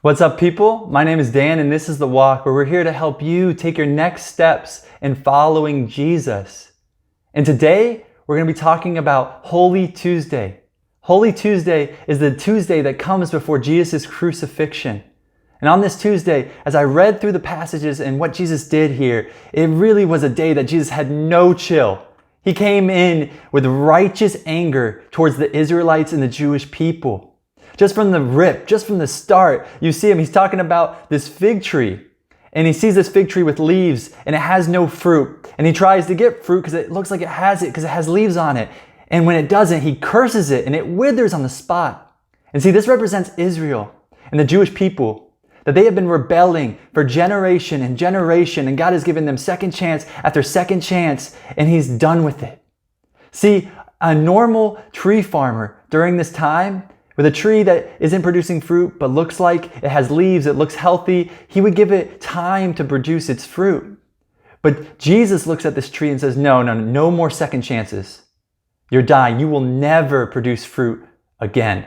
What's up, people? My name is Dan, and this is The Walk, where we're here to help you take your next steps in following Jesus. And today, we're going to be talking about Holy Tuesday. Holy Tuesday is the Tuesday that comes before Jesus' crucifixion. And on this Tuesday, as I read through the passages and what Jesus did here, it really was a day that Jesus had no chill. He came in with righteous anger towards the Israelites and the Jewish people. Just from the rip, just from the start, you see him. He's talking about this fig tree. And he sees this fig tree with leaves and it has no fruit. And he tries to get fruit because it looks like it has it because it has leaves on it. And when it doesn't, he curses it and it withers on the spot. And see, this represents Israel and the Jewish people, that they have been rebelling for generation and generation. And God has given them second chance after second chance, and he's done with it. See, a normal tree farmer during this time, with a tree that isn't producing fruit but looks like it has leaves, it looks healthy, he would give it time to produce its fruit. But Jesus looks at this tree and says, no more second chances. You're dying. You will never produce fruit again.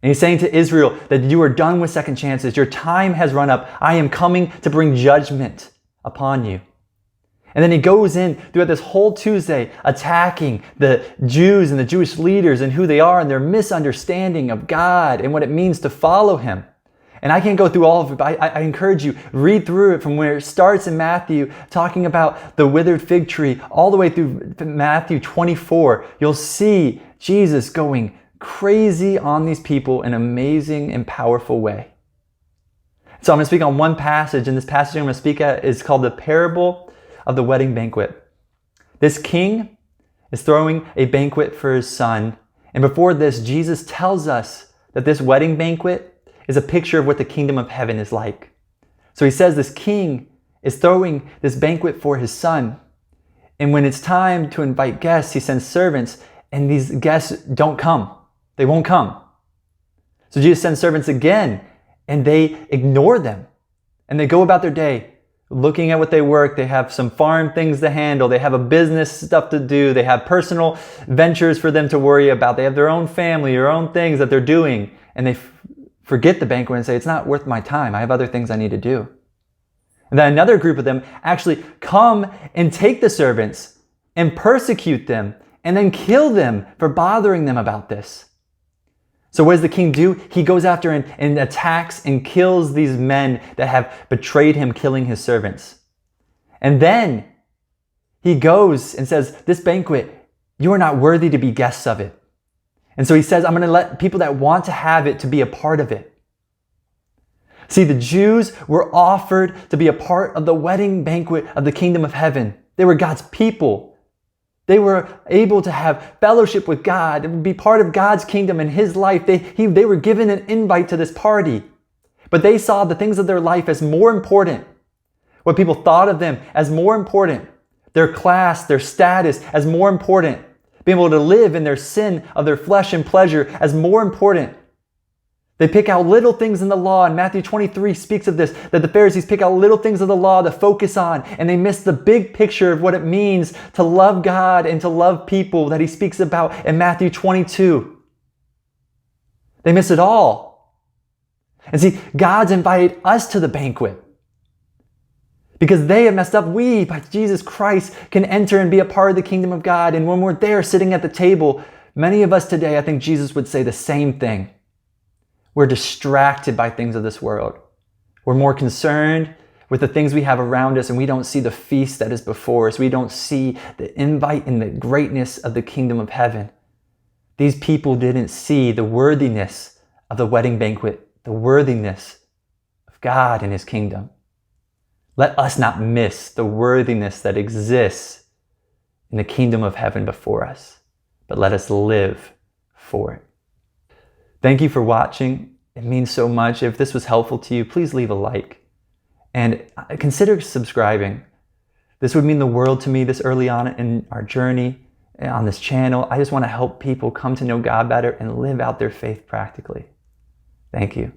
And he's saying to Israel that you are done with second chances. Your time has run up. I am coming to bring judgment upon you. And then he goes in throughout this whole Tuesday attacking the Jews and the Jewish leaders and who they are and their misunderstanding of God and what it means to follow him. And I can't go through all of it, but I encourage you, read through it from where it starts in Matthew, talking about the withered fig tree, all the way through Matthew 24. You'll see Jesus going crazy on these people in an amazing and powerful way. So I'm going to speak on one passage, and this passage I'm going to speak at is called the parable of the wedding banquet. This king is throwing a banquet for his son. And before this, Jesus tells us that this wedding banquet is a picture of what the kingdom of heaven is like. So he says this king is throwing this banquet for his son. And when it's time to invite guests, he sends servants, and these guests don't come. They won't come. So Jesus sends servants again, and they ignore them. And they go about their day, looking at what they work. They have some farm things to handle. They have a business stuff to do. They have personal ventures for them to worry about. They have their own family, their own things that they're doing. And they forget the banquet and say, it's not worth my time. I have other things I need to do. And then another group of them actually come and take the servants and persecute them and then kill them for bothering them about this. So what does the king do? He goes after and attacks and kills these men that have betrayed him, killing his servants. And then he goes and says, this banquet, you are not worthy to be guests of it. And so he says, I'm going to let people that want to have it to be a part of it. See, the Jews were offered to be a part of the wedding banquet of the kingdom of heaven. They were God's people. They were able to have fellowship with God and be part of God's kingdom and his life. They were given an invite to this party, but they saw the things of their life as more important. What people thought of them as more important. Their class, their status as more important. Being able to live in their sin of their flesh and pleasure as more important. They pick out little things in the law, and Matthew 23 speaks of this, that the Pharisees pick out little things of the law to focus on, and they miss the big picture of what it means to love God and to love people that he speaks about in Matthew 22. They miss it all. And see, God's invited us to the banquet. Because they have messed up, we, by Jesus Christ, can enter and be a part of the kingdom of God. And when we're there sitting at the table, many of us today, I think Jesus would say the same thing. We're distracted by things of this world. We're more concerned with the things we have around us, and we don't see the feast that is before us. We don't see the invite and the greatness of the kingdom of heaven. These people didn't see the worthiness of the wedding banquet, the worthiness of God and his kingdom. Let us not miss the worthiness that exists in the kingdom of heaven before us, but let us live for it. Thank you for watching. It means so much. If this was helpful to you, please leave a like and consider subscribing. This would mean the world to me this early on in our journey on this channel. I just want to help people come to know God better and live out their faith practically. Thank you.